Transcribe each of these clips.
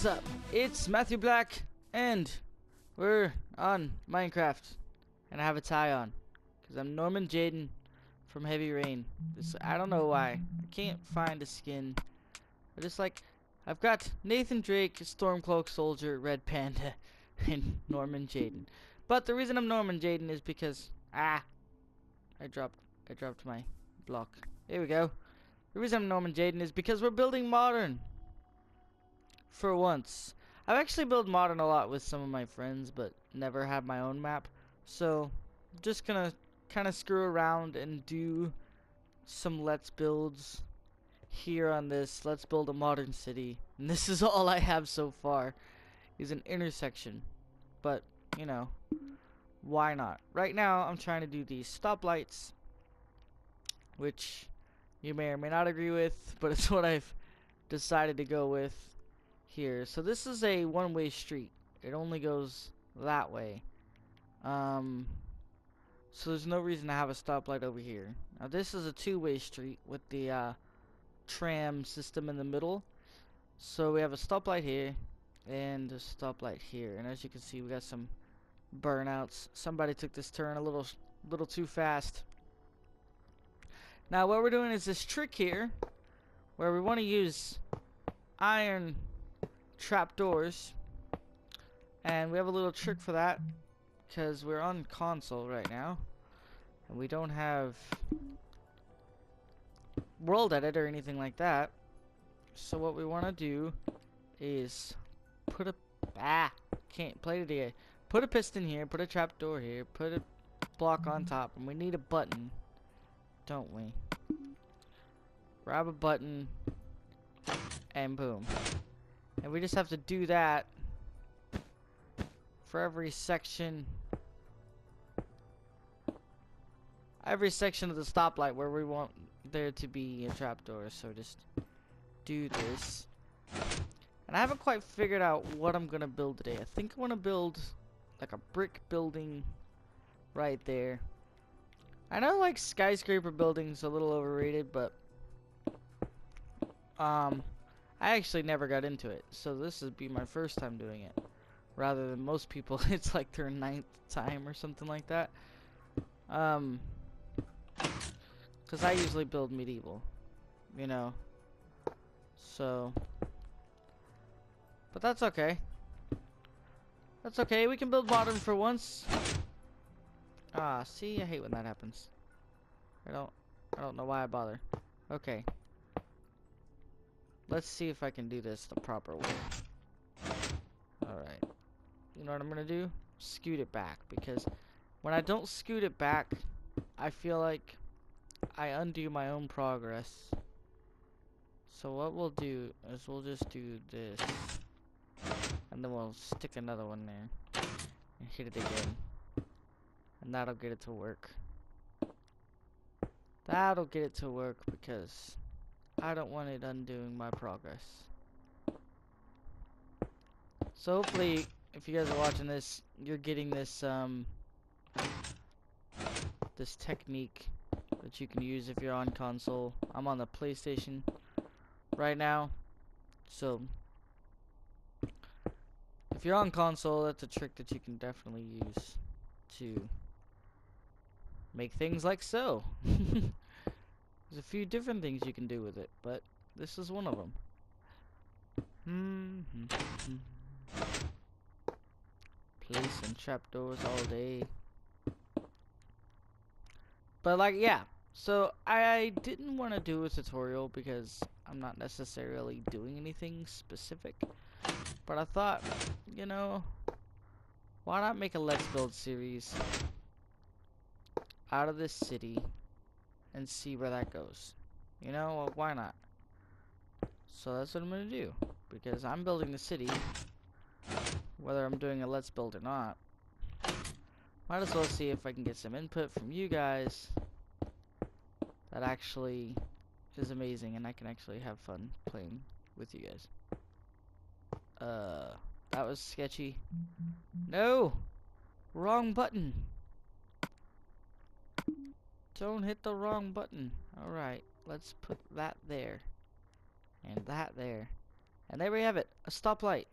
What's up? It's Matthew Blakk, and we're on Minecraft, and I have a tie on, because I'm Norman Jaden from Heavy Rain. I don't know why. I can't find a skin. I just I've got Nathan Drake, Stormcloak Soldier, Red Panda, and Norman Jaden. But the reason I'm Norman Jaden is because, I dropped my block. There we go. The reason I'm Norman Jaden is because we're building modern. For once. I've actually built modern a lot with some of my friends, but never had my own map. So, I'm just gonna kind of screw around and do some let's builds here on this. Let's build a modern city. And this is all I have so far, is an intersection. But, you know, why not? Right now, I'm trying to do these stoplights, which you may or may not agree with, but it's what I've decided to go with here. So this is a one-way street. It only goes that way. So there's no reason to have a stoplight over here. Now this is a two-way street with the tram system in the middle. So we have a stoplight here and a stoplight here. And as you can see, we got some burnouts. Somebody took this turn a little too fast. Now what we're doing is this trick here where we want to use iron trapdoors, and we have a little trick for that because we're on console right now and we don't have world edit or anything like that. So what we want to do is put a can't play it here. Put a piston here, put a trapdoor here, put a block on top, and we need a button, don't we? Grab a button and boom. And we just have to do that for every section of the stoplight where we want there to be a trapdoor. So just do this. And I haven't quite figured out what I'm gonna build today. I think I want to build like a brick building right there. I know like skyscraper buildings a little overrated, but I actually never got into it, so this would be my first time doing it. Rather than most people, it's like their 9th time or something like that. Because I usually build medieval, you know. So, but that's okay. That's okay. We can build modern for once. See, I hate when that happens. I don't know why I bother. Okay. Let's see if I can do this the proper way. Alright. You know what I'm gonna do? Scoot it back. Because when I don't scoot it back, I feel like I undo my own progress. So what we'll do is we'll just do this. And then we'll stick another one there. And hit it again. And that'll get it to work. That'll get it to work because I don't want it undoing my progress. So hopefully, if you guys are watching this, you're getting this this technique that you can use if you're on console. I'm on the PlayStation right now, so if you're on console, that's a trick that you can definitely use to make things like so. There's a few different things you can do with it, but this is one of them. Placing trapdoors all day. But like, yeah. So I didn't want to do a tutorial because I'm not necessarily doing anything specific. But I thought, you know, why not make a Let's Build series out of this city and see where that goes. You know, well, why not? So that's what I'm gonna do, because I'm building the city, whether I'm doing a let's build or not. Might as well see if I can get some input from you guys that actually is amazing, and I can actually have fun playing with you guys. That was sketchy. No! Wrong button! Don't hit the wrong button. Alright, let's put that there. And that there. And there we have it, a stoplight.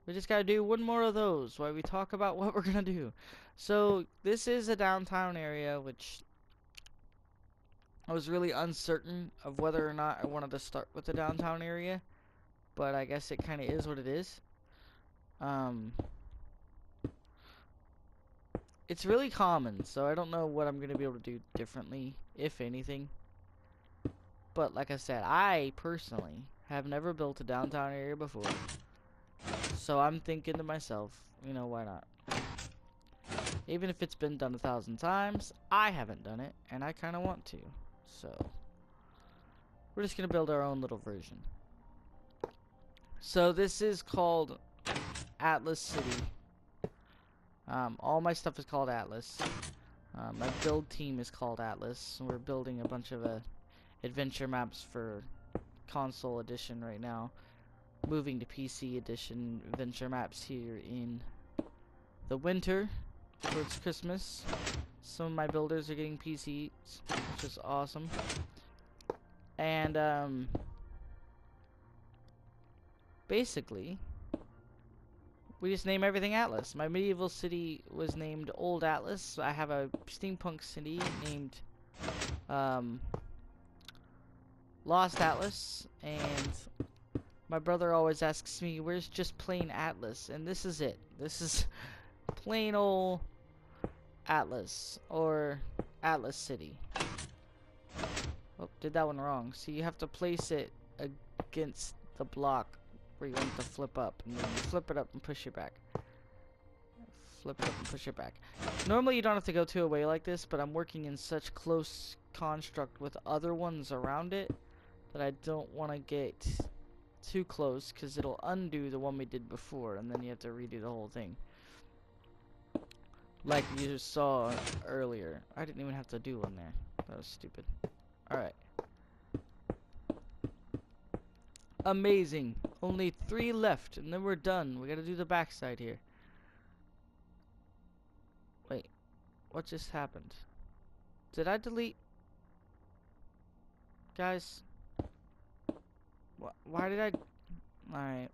We just gotta do one more of those while we talk about what we're gonna do. So this is a downtown area, which I was really uncertain of whether or not I wanted to start with the downtown area, but I guess it kind of is what it is. It's really common, so I don't know what I'm gonna be able to do differently, if anything. But like I said, I personally have never built a downtown area before, so I'm thinking to myself, you know, why not? Even if it's been done 1,000 times, I haven't done it, and I kind of want to. So we're just gonna build our own little version. So this is called Atlas City. All my stuff is called Atlas. My build team is called Atlas. We're building a bunch of adventure maps for console edition right now. Moving to PC edition adventure maps here in the winter towards Christmas. Some of my builders are getting PCs, which is awesome. And basically, we just name everything Atlas. My medieval city was named Old Atlas. I have a steampunk city named Lost Atlas, and my brother always asks me, where's just plain Atlas? And this is it. This is plain old Atlas, or Atlas City. Oh, did that one wrong. So you have to place it against the block where you want to flip up, and then you flip it up and push it back. Flip it up and push it back. Normally you don't have to go too away like this, but I'm working in such close construct with other ones around it that I don't want to get too close, because it'll undo the one we did before, and then you have to redo the whole thing. Like you just saw earlier. I didn't even have to do one there. That was stupid. Alright. Amazing. Only 3 left, and then we're done. We gotta do the backside here. Wait. What just happened? Did I delete? Guys. Why did I? Alright.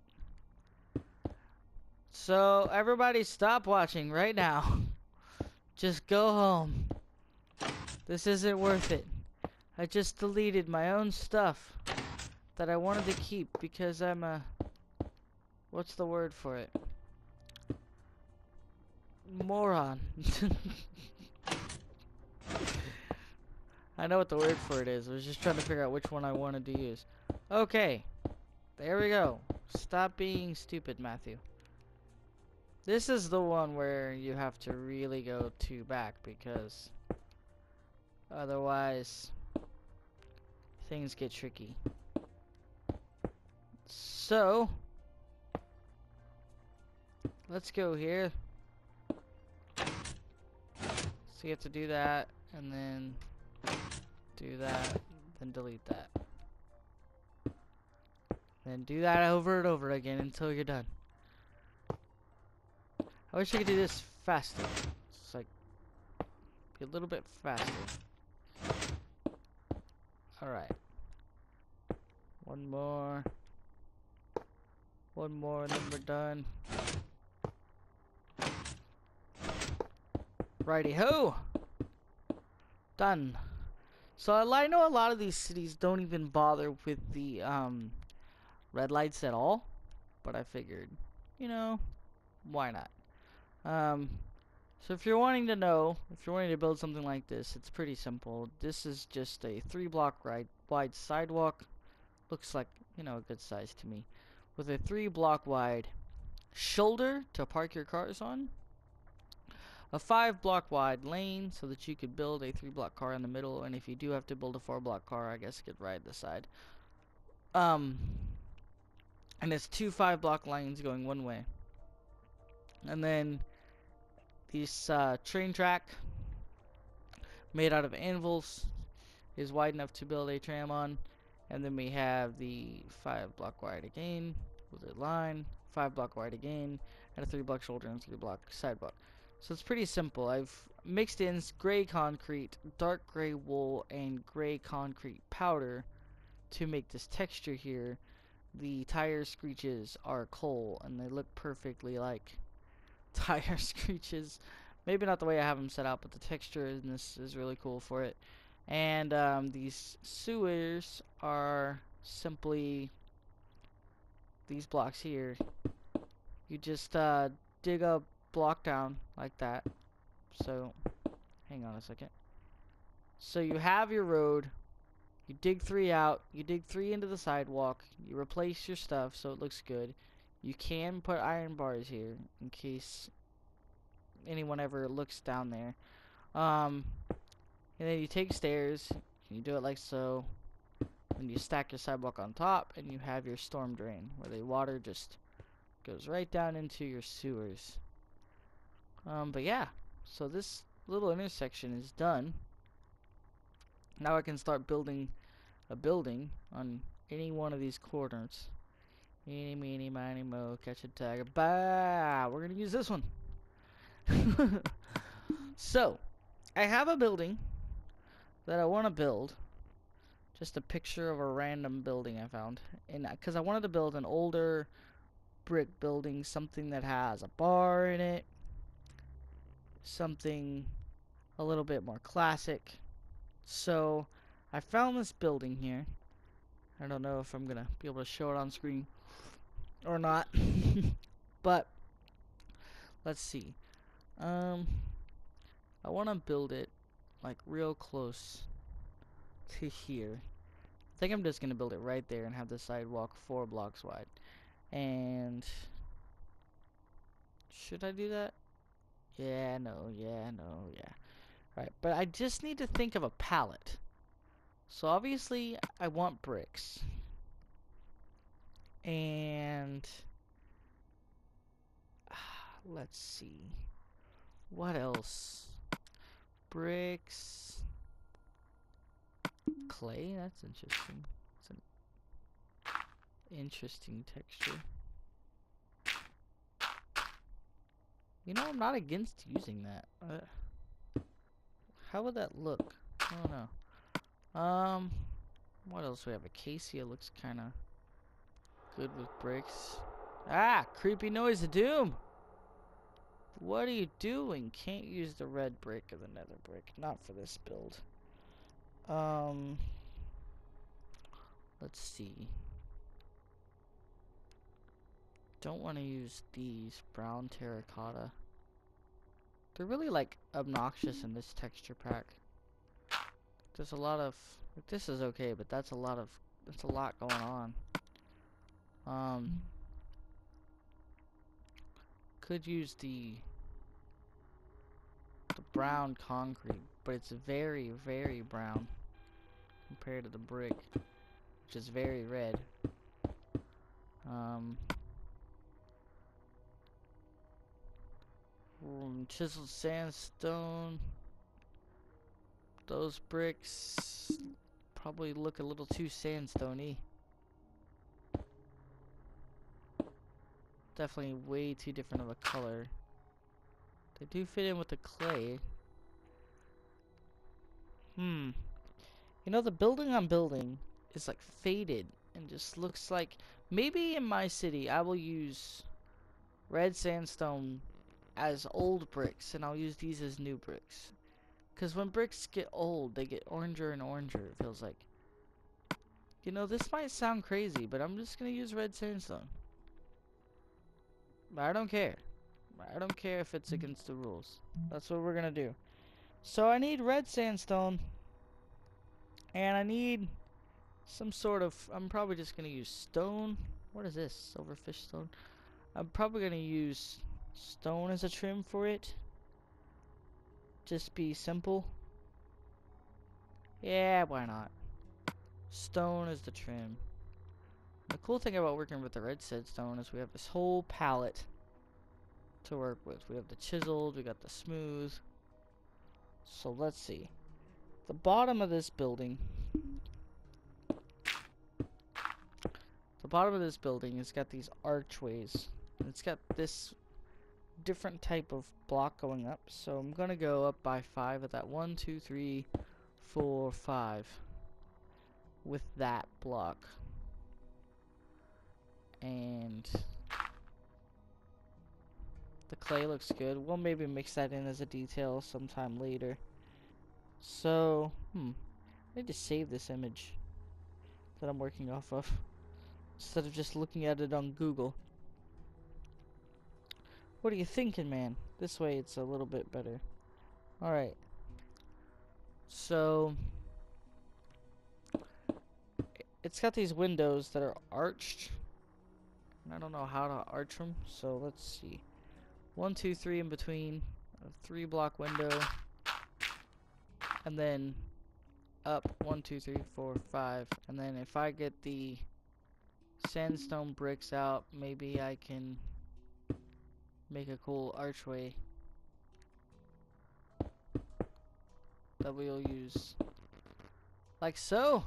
So, everybody stop watching right now. Just go home. This isn't worth it. I just deleted my own stuff that I wanted to keep because I'm a... What's the word for it? Moron. I know what the word for it is. I was just trying to figure out which one I wanted to use. Okay. There we go. Stop being stupid, Matthew. This is the one where you have to really go 2 back, because otherwise things get tricky. So let's go here. So you have to do that, and then do that, then delete that. Then do that over and over again until you're done. I wish I could do this faster. It's like be a little bit faster. Alright. One more. One more and then we're done. Righty ho! Done. So I know a lot of these cities don't even bother with the red lights at all, but I figured, you know, why not? So if you're wanting to know, if you're wanting to build something like this, it's pretty simple. This is just a 3-block wide sidewalk. Looks like, you know, a good size to me. With a 3-block wide shoulder to park your cars on. A 5-block wide lane so that you could build a 3-block car in the middle, and if you do have to build a 4-block car, I guess you could ride the side. And it's 2 5-block lanes going one way. And then this train track made out of anvils is wide enough to build a tram on. And then we have the 5-block wide again with a line, 5-block wide again, and a 3-block shoulder and 3-block sidewalk. So it's pretty simple. I've mixed in gray concrete, dark gray wool, and gray concrete powder to make this texture here. the tire screeches are coal, and they look perfectly like tire screeches. Maybe not the way I have them set out, but the texture in this is really cool for it. And these sewers are simply these blocks here. You just dig a block down like that. So, hang on a second. So you have your road. You dig 3 out. You dig 3 into the sidewalk. You replace your stuff so it looks good. You can put iron bars here in case anyone ever looks down there. And then you take stairs. You do it like so. And you stack your sidewalk on top, and you have your storm drain where the water just goes right down into your sewers. But yeah, so this little intersection is done. Now I can start building a building on any one of these corners. Eeny, meeny, miny, mo, catch a tiger. Bah! We're gonna use this one. So, I have a building that I want to build. Just a picture of a random building I found. And because I wanted to build an older brick building, something that has a bar in it, something a little bit more classic. So, I found this building here. I don't know if I'm gonna be able to show it on screen or not. But let's see. I want to build it like real close to here. I think I'm just gonna build it right there and have the sidewalk 4 blocks wide. And should I do that? Yeah, no, yeah, no, yeah. Alright, but I just need to think of a palette. So obviously I want bricks. And let's see. What else? Bricks. Clay, that's interesting. It's an interesting texture. You know, I'm not against using that. How would that look? I don't know. What else do we have? Acacia looks kind of good with bricks. Ah, creepy noise of doom. What are you doing? Can't use the red brick or the nether brick. Not for this build. Let's see. Don't want to use these brown terracotta. They're really like obnoxious in this texture pack. There's a lot of like, this is okay, but that's a lot going on. Could use the brown concrete, but it's very, very brown compared to the brick, which is very red. Chiseled sandstone. Those bricks probably look a little too sandstone-y. Definitely way too different of a color. They do fit in with the clay. You know, the building I'm building is like faded and just looks like maybe in my city I will use red sandstone as old bricks and I'll use these as new bricks. Because when bricks get old, they get oranger and oranger, it feels like. You know, this might sound crazy, but I'm just going to use red sandstone. I don't care. I don't care if it's against the rules. That's what we're going to do. So I need red sandstone. And I need some sort of... I'm probably just going to use stone. What is this? Silverfish stone? I'm probably going to use stone as a trim for it. Just be simple. Yeah, why not? Stone is the trim. The cool thing about working with the red sandstone is we have this whole palette to work with. We have the chiseled, we got the smooth. So let's see. The bottom of this building. The bottom of this building has got these archways. It's got this different type of block going up. So I'm gonna go up by 5 at that. 1, 2, 3, 4, 5. With that block. And the clay looks good. We'll maybe mix that in as a detail sometime later. So, I need to save this image that I'm working off of instead of just looking at it on Google. What are you thinking, man? This way it's a little bit better. Alright. So, it's got these windows that are arched. And I don't know how to arch them, so let's see. 1, 2, 3 in between. A 3-block window. And then up 1, 2, 3, 4, 5. And then if I get the sandstone bricks out, maybe I can make a cool archway that we'll use like so.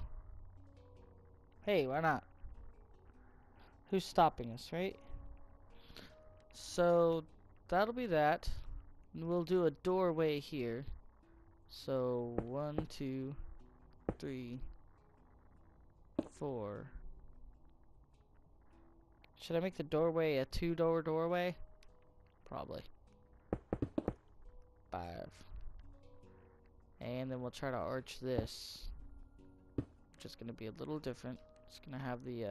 Hey, why not? Who's stopping us, right? So that'll be that. And we'll do a doorway here. So 1, 2, 3, 4. Should I make the doorway a 2-door doorway? Probably. 5. And then we'll try to arch this, which is going to be a little different. It's going to have the,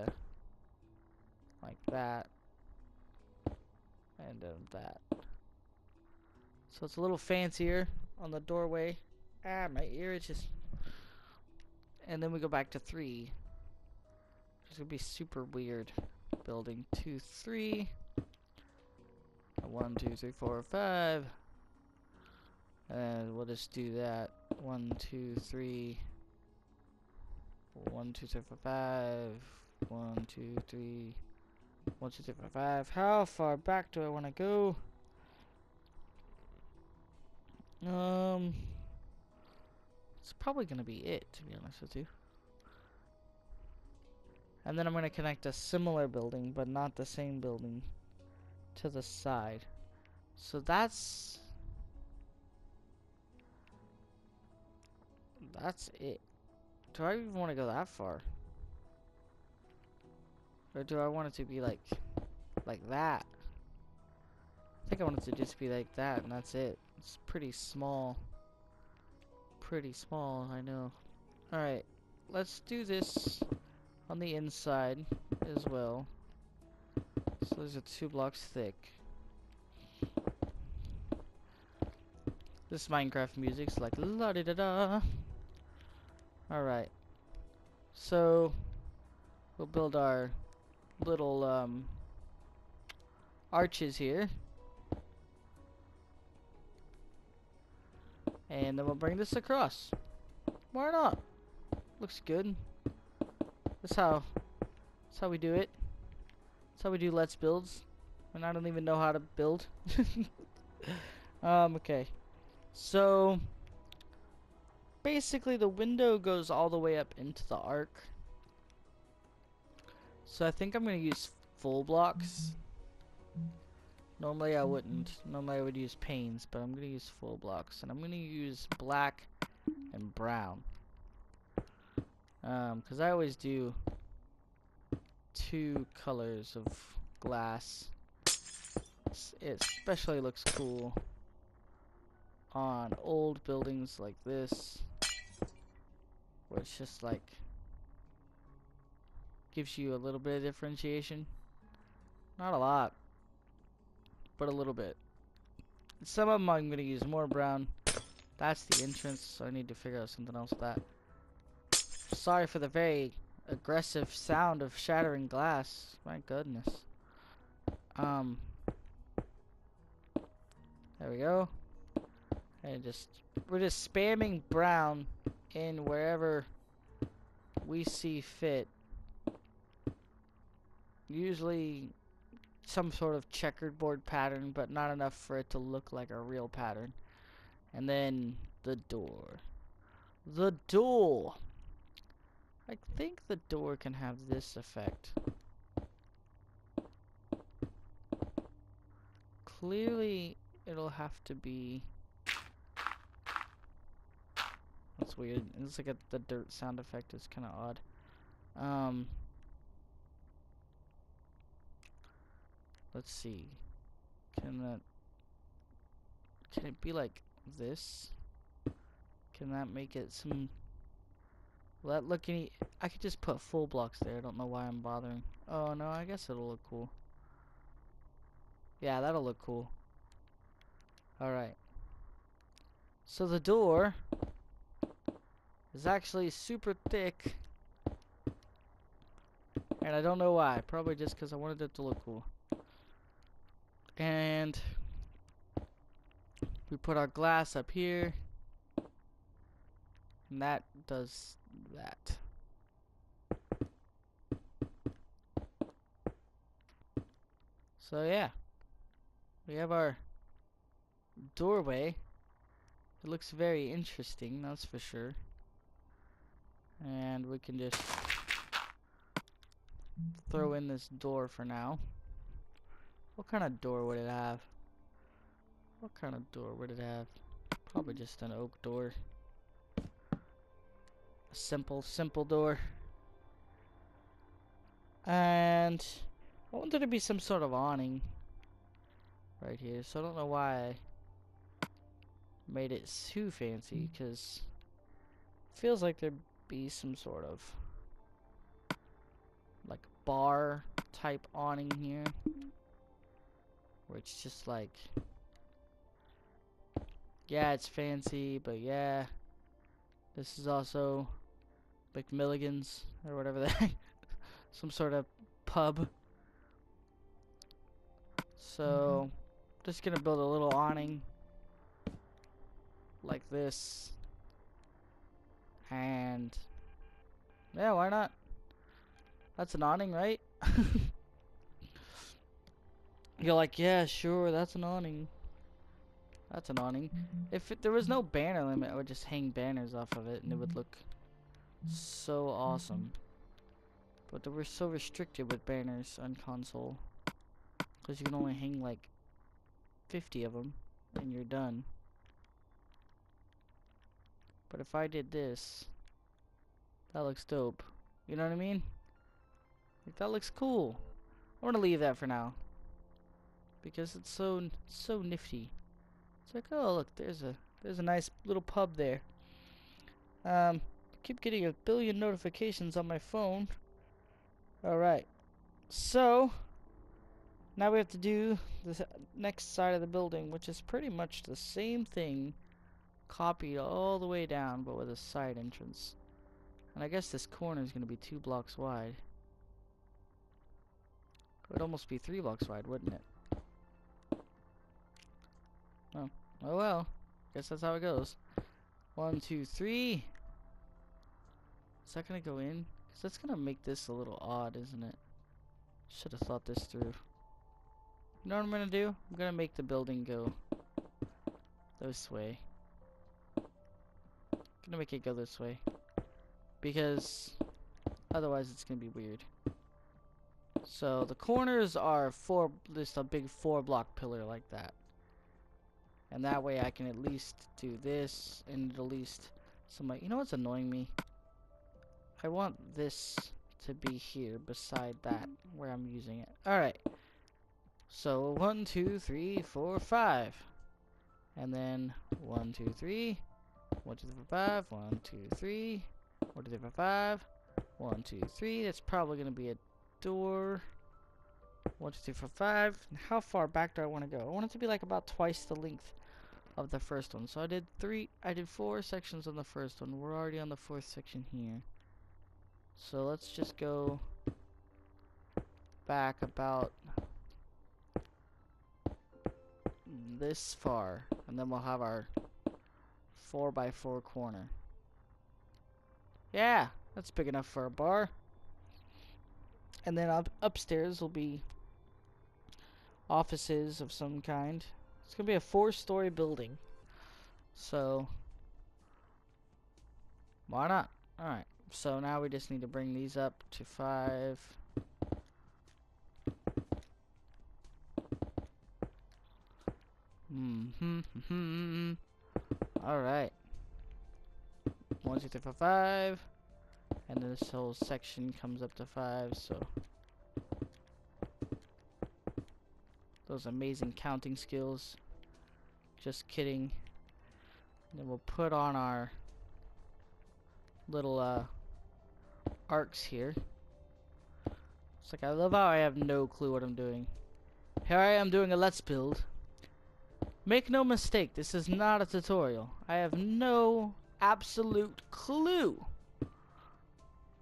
like that. And that. So it's a little fancier on the doorway. Ah, my ear itches. And then we go back to 3. It's going to be super weird. Building 2, 3. 1, 2, 3, 4, 5. And we'll just do that. 1, 2, 3. 1, 2, 3, 4, 5. 1, 2, 3. 1, 2, 3, 4, 5. How far back do I want to go? It's probably gonna be it, to be honest with you. And then I'm gonna connect a similar building, but not the same building, to the side. So that's it. Do I even want to go that far? Or do I want it to be like that? I think I want it to just be like that, and that's it. It's pretty small. Pretty small, I know. Alright, let's do this on the inside as well. So these are 2 blocks thick. This Minecraft music's like la da da da. Alright. So we'll build our little arches here. And then we'll bring this across. Why not? Looks good. That's how we do it. That's how we do Let's Builds. And I don't even know how to build. Okay. So basically the window goes all the way up into the arc. So I think I'm gonna use full blocks. Normally I wouldn't. Normally I would use panes, but I'm gonna use full blocks, and I'm gonna use black and brown. Cause I always do 2 colors of glass. It especially looks cool on old buildings like this, where it's just like gives you a little bit of differentiation. Not a lot, but a little bit. Some of them I'm going to use more brown. That's the entrance, so I need to figure out something else with that. Sorry for the very aggressive sound of shattering glass. My goodness. There we go. And we're just spamming brown in wherever we see fit. Usually some sort of checkerboard pattern, but not enough for it to look like a real pattern. And then the door. The door! I think the door can have this effect. Clearly, it'll have to be... That's weird. It's like the dirt sound effect is kind of odd. let's see. Can it be like this? Can that make it some... Will that look any... I could just put full blocks there. I don't know why I'm bothering. Oh, no, I guess it'll look cool. Yeah, that'll look cool. Alright. So the door is actually super thick. And I don't know why. Probably just because I wanted it to look cool. And we put our glass up here. And that does that. So yeah. We have our doorway. It looks very interesting, that's for sure. And we can just throw in this door for now. What kind of door would it have? What kind of door would it have? Probably just an oak door. A simple door. And I want there to be some sort of awning right here. So I don't know why I made it too fancy, because it feels like there'd be some sort of like bar type awning here, where it's just like, yeah, it's fancy, but yeah, this is also McMilligan's or whatever the heck, some sort of pub. So just gonna build a little awning like this, and yeah, why not? That's an awning, right? You're like, yeah, sure, that's an awning. That's an awning. If there was no banner limit, I would just hang banners off of it and it would look so awesome. But we're so restricted with banners on console, because you can only hang like 50 of them and you're done. But if I did this, that looks dope. You know what I mean? Like, that looks cool. I want to leave that for now, because it's so nifty. It's like, oh look, there's a nice little pub there. Keep getting a billion notifications on my phone. Alright, so now we have to do the next side of the building, which is pretty much the same thing copied all the way down, but with a side entrance. And I guess this corner is going to be 2 blocks wide. It would almost be 3 blocks wide, wouldn't it? Oh, oh well. Guess that's how it goes. 1, 2, 3. Is that going to go in? Because that's going to make this a little odd, isn't it? Should have thought this through. You know what I'm going to do? I'm going to make the building go this way. I'm going to make it go this way, because otherwise it's going to be weird. So the corners are just a big 4-block pillar like that. And that way I can at least do this, and at least somebody... You know what's annoying me? I want this to be here beside that, where I'm using it. Alright. So 1, 2, 3, 4, 5. And then 1, 2, 3. 1, 2, 3, 4, 5. 1, 2, 3. 1, 2, 3, 4, 5. 1, 2, 3. That's probably going to be a door. 1, 2, 3, 4, 5. And how far back do I want to go? I want it to be like about twice the length of the first one. So I did 4 sections on the first one. We're already on the 4th section here. So let's just go back about this far, and then we'll have our 4x4 corner. Yeah, that's big enough for a bar. And then upstairs will be offices of some kind. It's gonna be a 4-story building, so why not? Alright, so now we just need to bring these up to 5. Alright. 1, 2, 3, 4, 5. And then this whole section comes up to 5, so those amazing counting skills. Just kidding. And then we'll put on our little arcs here. It's like, I love how I have no clue what I'm doing. Here I am doing a let's build. Make no mistake, this is not a tutorial. I have no absolute clue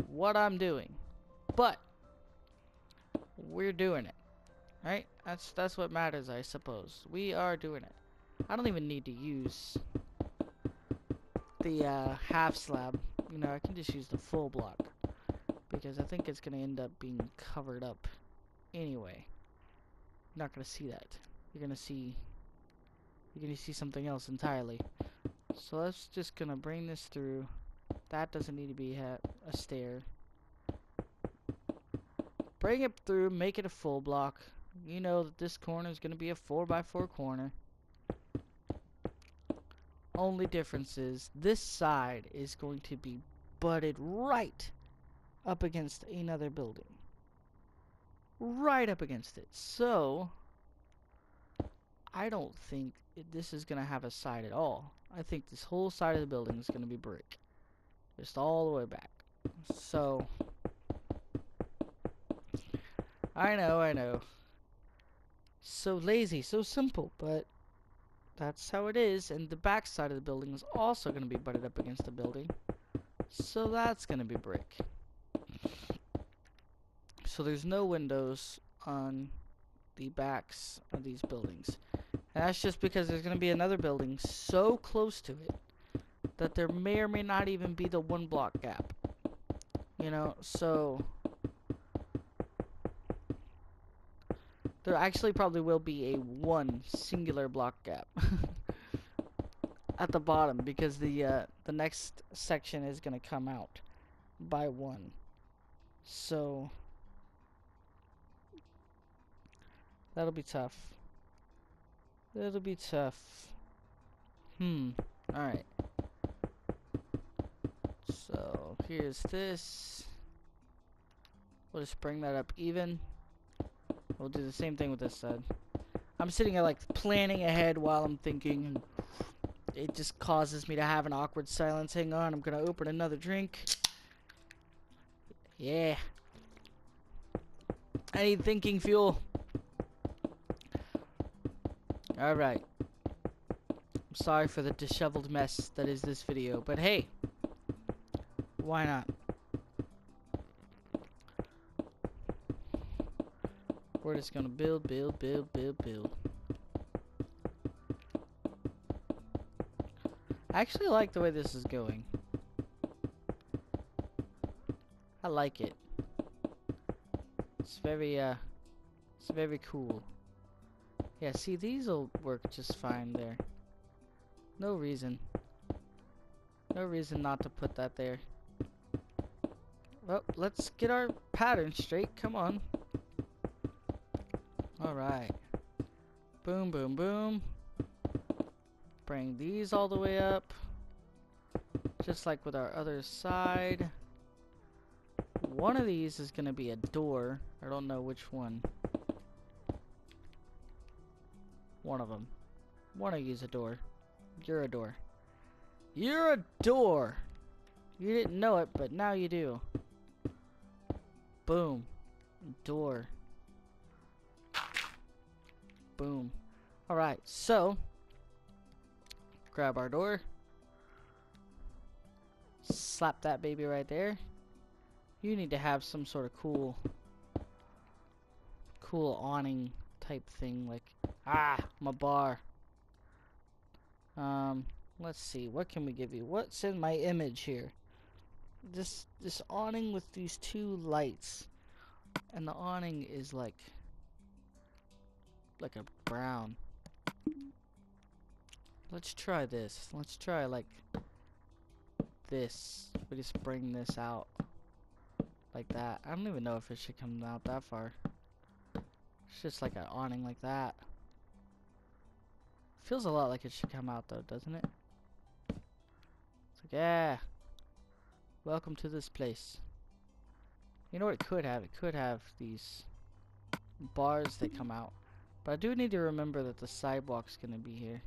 what I'm doing. But we're doing it. Right? That's what matters, I suppose. We are doing it. I don't even need to use the half slab. You know, I can just use the full block, because I think it's gonna end up being covered up anyway. You're not gonna see that. You're gonna see something else entirely. So let's just gonna bring this through. That doesn't need to be a stair. Bring it through, make it a full block. You know that this corner is gonna be a 4x4 corner. Only difference is this side is going to be butted right up against another building. Right up against it. So I don't think this is going to have a side at all. I think this whole side of the building is going to be brick. Just all the way back. So I know. So lazy, so simple, but that's how it is. And the back side of the building is also going to be butted up against the building. So that's going to be brick. So there's no windows on the backs of these buildings. And that's just because there's going to be another building so close to it that there may or may not even be the 1 block gap. You know, so there actually probably will be a 1 singular block gap at the bottom, because the next section is going to come out by 1. So that'll be tough. It'll be tough. Alright. So here's this. We'll just bring that up even. We'll do the same thing with this side. I'm sitting here like planning ahead while I'm thinking, and it just causes me to have an awkward silence. Hang on, I'm gonna open another drink. Yeah. I need thinking fuel. Alright. I'm sorry for the disheveled mess that is this video, but hey, why not? We're just gonna build. I actually like the way this is going. I like it. It's very cool. Yeah, see, these will work just fine there. No reason not to put that there. Well, let's get our pattern straight. Come on. Alright. Boom, boom, boom. Bring these all the way up. Just like with our other side. One of these is going to be a door. I don't know which one. One of them. One of you's a door. You're a door. You're a door! You didn't know it, but now you do. Boom. Door. Boom. Alright, so grab our door. Slap that baby right there. You need to have some sort of cool awning type thing, like, my bar. Let's see, what can we give you? What's in my image here? This awning with these 2 lights, and the awning is like a brown. Let's try this. Let's try like this. We just bring this out like that. I don't even know if it should come out that far. It's just like an awning like that. Feels a lot like it should come out though, doesn't it? It's like, yeah. Welcome to this place. You know what it could have? It could have these bars that come out. But I do need to remember that the sidewalk's gonna be here.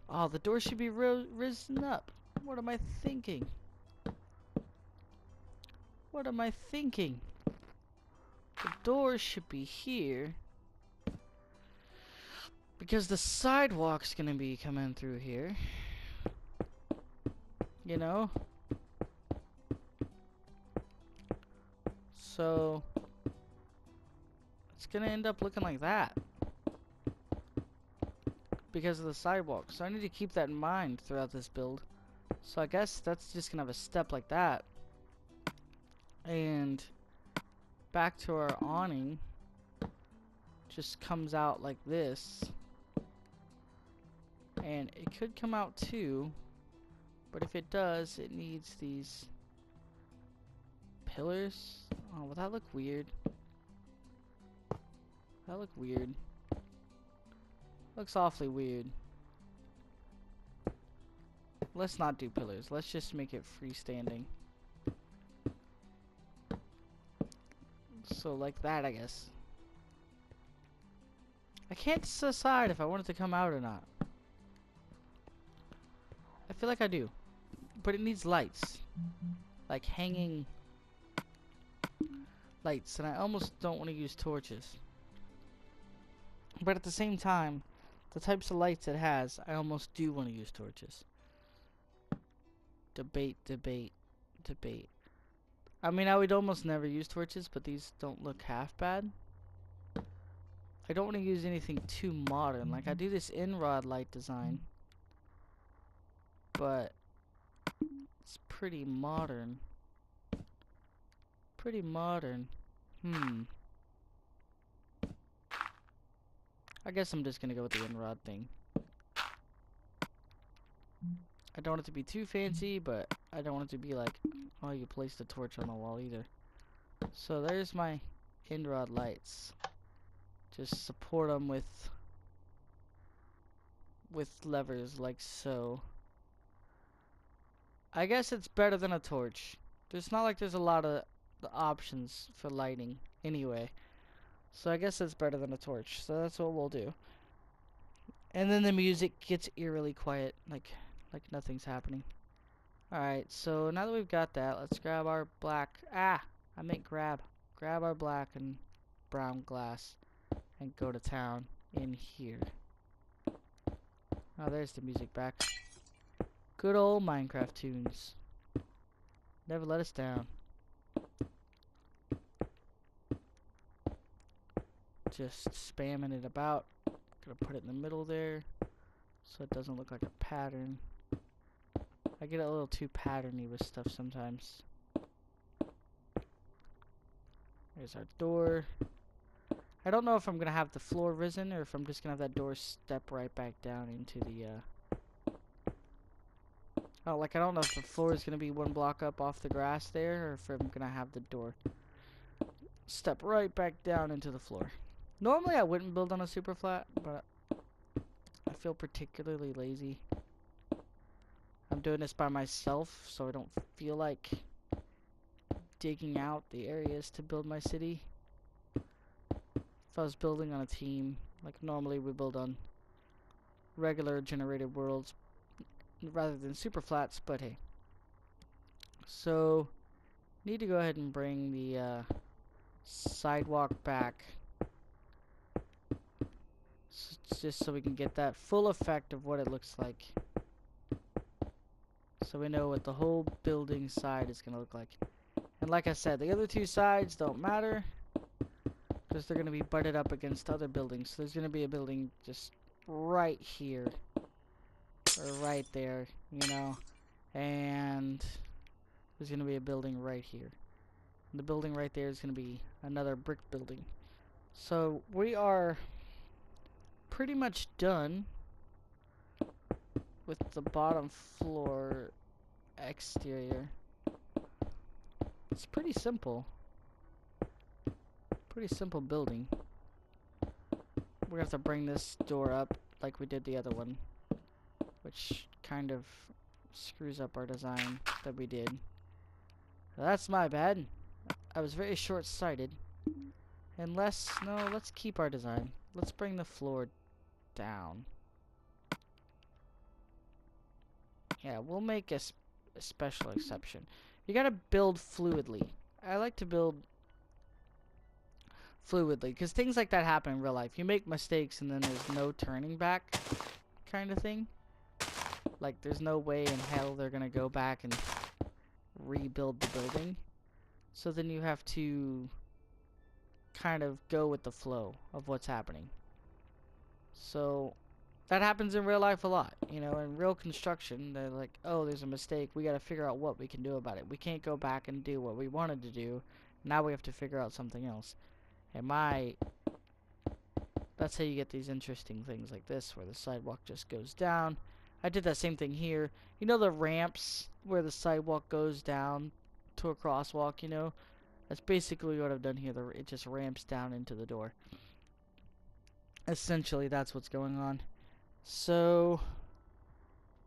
Oh, the door should be risen up. What am I thinking? What am I thinking? The door should be here. Because the sidewalk's gonna be coming through here. You know? So it's gonna end up looking like that. Because of the sidewalk. So I need to keep that in mind throughout this build. So I guess that's just gonna have a step like that. And back to our awning. Just comes out like this. And it could come out too. But if it does, it needs these pillars. Oh, will that look weird? That look weird. Looks awfully weird. Let's not do pillars. Let's just make it freestanding. So like that, I guess. I can't decide if I want it to come out or not. I feel like I do. But it needs lights. Like hanging lights. And I almost don't want to use torches. But at the same time, the types of lights it has, I almost do want to use torches. Debate, debate, debate. I mean, I would almost never use torches, but these don't look half bad. I don't want to use anything too modern. Like, I do this in-rod light design. But it's pretty modern. Pretty modern. I guess I'm just gonna go with the in-rod thing. I don't want it to be too fancy, but I don't want it to be like, oh, you placed a torch on the wall either. So there's my in-rod lights. Just support them with levers like so. I guess it's better than a torch. There's not like there's a lot of the options for lighting anyway. So I guess it's better than a torch. So that's what we'll do. And then the music gets eerily quiet, like nothing's happening. Alright, so now that we've got that, let's grab our black. I meant grab our black and brown glass and go to town in here. Oh, there's the music back. Good old Minecraft tunes. Never let us down. Just spamming it about. Gonna put it in the middle there so it doesn't look like a pattern. I get a little too patterny with stuff sometimes. There's our door. I don't know if I'm gonna have the floor risen or if I'm just gonna have that door step right back down into the oh, like I don't know if the floor is gonna be one block up off the grass there or if I'm gonna have the door step right back down into the floor. Normally I wouldn't build on a super flat, but I feel particularly lazy. I'm doing this by myself, so I don't feel like digging out the areas to build my city. If I was building on a team, like normally we build on regular generated worlds rather than super flats, but hey. So, need to go ahead and bring the sidewalk back. Just so we can get that full effect of what it looks like. So we know what the whole building side is going to look like. And like I said, the other two sides don't matter because they're going to be butted up against other buildings. So there's going to be a building just right here or right there, you know, and there's going to be a building right here. And the building right there is going to be another brick building. So we are pretty much done with the bottom floor exterior. It's pretty simple. Pretty simple building. We're gonna have to bring this door up like we did the other one, which kind of screws up our design that we did. That's my bad. I was very short-sighted. No, let's keep our design. let's bring the floor down. Yeah, we'll make a special exception. You gotta build fluidly. I like to build fluidly because things like that happen in real life. You make mistakes and then there's no turning back kind of thing. Like there's no way in hell they're gonna go back and rebuild the building. So then you have to kind of go with the flow of what's happening. So that happens in real life a lot. You know, in real construction, they're like, oh, there's a mistake. We gotta figure out what we can do about it. We can't go back and do what we wanted to do. Now we have to figure out something else. And that's how you get these interesting things like this, where the sidewalk just goes down. I did that same thing here. You know the ramps where the sidewalk goes down to a crosswalk, you know? That's basically what I've done here. It just ramps down into the door. Essentially, that's what's going on. So,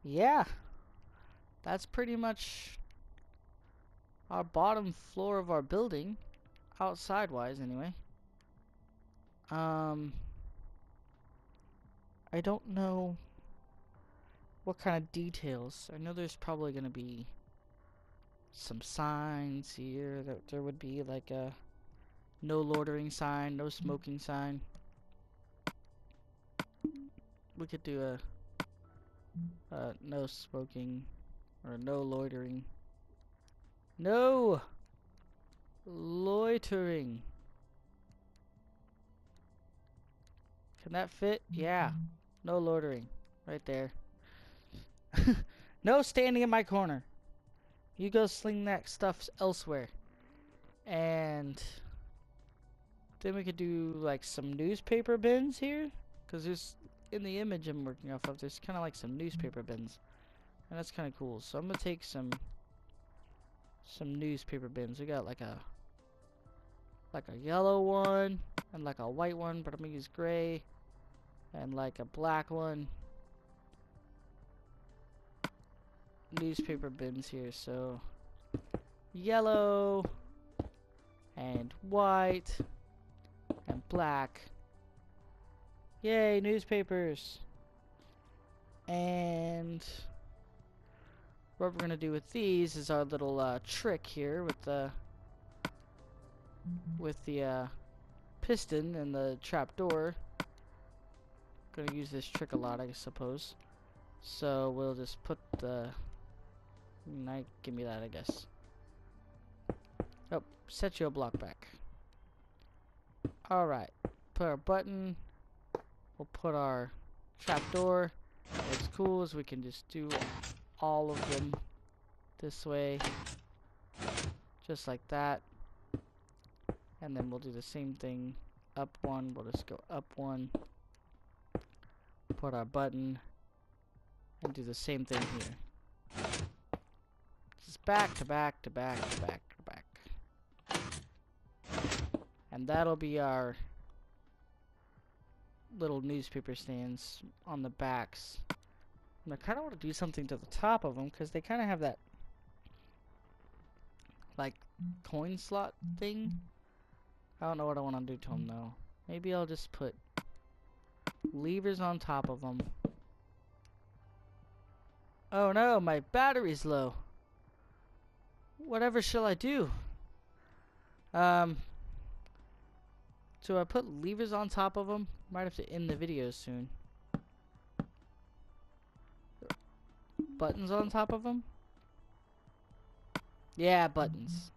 yeah. That's pretty much our bottom floor of our building. Outside-wise, anyway. I don't know what kind of details. I know there's probably going to be some signs here. There would be like a no loitering sign, no smoking sign. We could do a no smoking or no loitering. No loitering. Can that fit? Yeah. No loitering. Right there. No standing in my corner. You go sling that stuff elsewhere. And then we could do like some newspaper bins here. Because there's, in the image I'm working off of, there's kind of like some newspaper bins. And that's kind of cool. So I'm going to take some newspaper bins. We got like a yellow one and like a white one, but I'm going to use gray. And like a black one. Newspaper bins here, so yellow and white and black. Yay, newspapers. And what we're gonna do with these is our little trick here with the piston and the trap door. Gonna use this trick a lot, I suppose. So we'll just put the give me that, I guess. Oh, set your block back. Alright. Put our button. We'll put our trapdoor. What's cool is we can just do all of them this way. Just like that. And then we'll do the same thing. Up one. We'll just go up one. Put our button. And do the same thing here. Just back to back to back to back to back. And that'll be our little newspaper stands on the backs. And I kind of want to do something to the top of them because they kind of have that like coin slot thing. I don't know what I want to do to them though. Maybe I'll just put levers on top of them. Oh no, my battery's low. Whatever shall I do? So I put levers on top of them. Might have to end the video soon. Buttons on top of them? Yeah, buttons.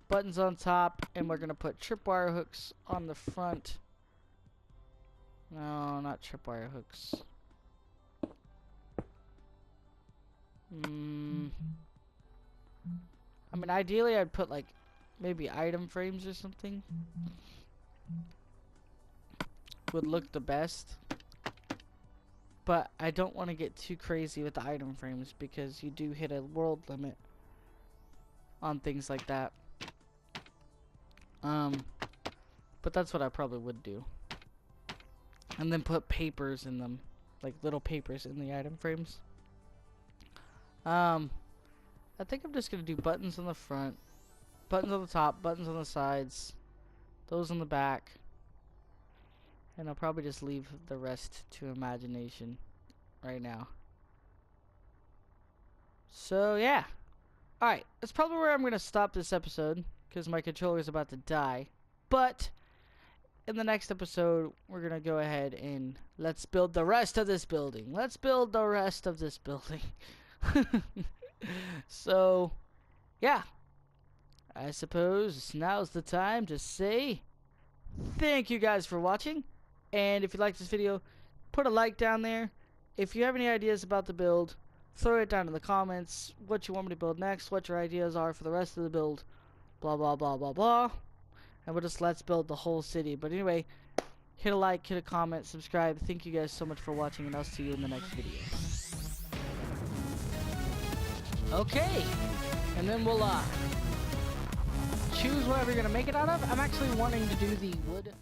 Buttons on top, and we're gonna put tripwire hooks on the front. No, not tripwire hooks. I mean, ideally I'd put like maybe item frames or something. Would look the best. But I don't want to get too crazy with the item frames because you do hit a world limit on things like that. But that's what I probably would do. And then put papers in them. Like little papers in the item frames. I think I'm just gonna do buttons on the front, buttons on the top, buttons on the sides, those on the back, And I'll probably just leave the rest to imagination right now. So, yeah. Alright, that's probably where I'm going to stop this episode, because my controller is about to die. But, in the next episode, we're going to go ahead and let's build the rest of this building. Let's build the rest of this building. So, yeah. I suppose now's the time to say thank you guys for watching. And if you liked this video, put a like down there. If you have any ideas about the build, throw it down in the comments. What you want me to build next, what your ideas are for the rest of the build. Blah, blah, blah, blah, blah. And we'll just let's build the whole city. But anyway, hit a like, hit a comment, subscribe. Thank you guys so much for watching, and I'll see you in the next video. Okay. And then we'll choose whatever you're going to make it out of. I'm actually wanting to do the wood.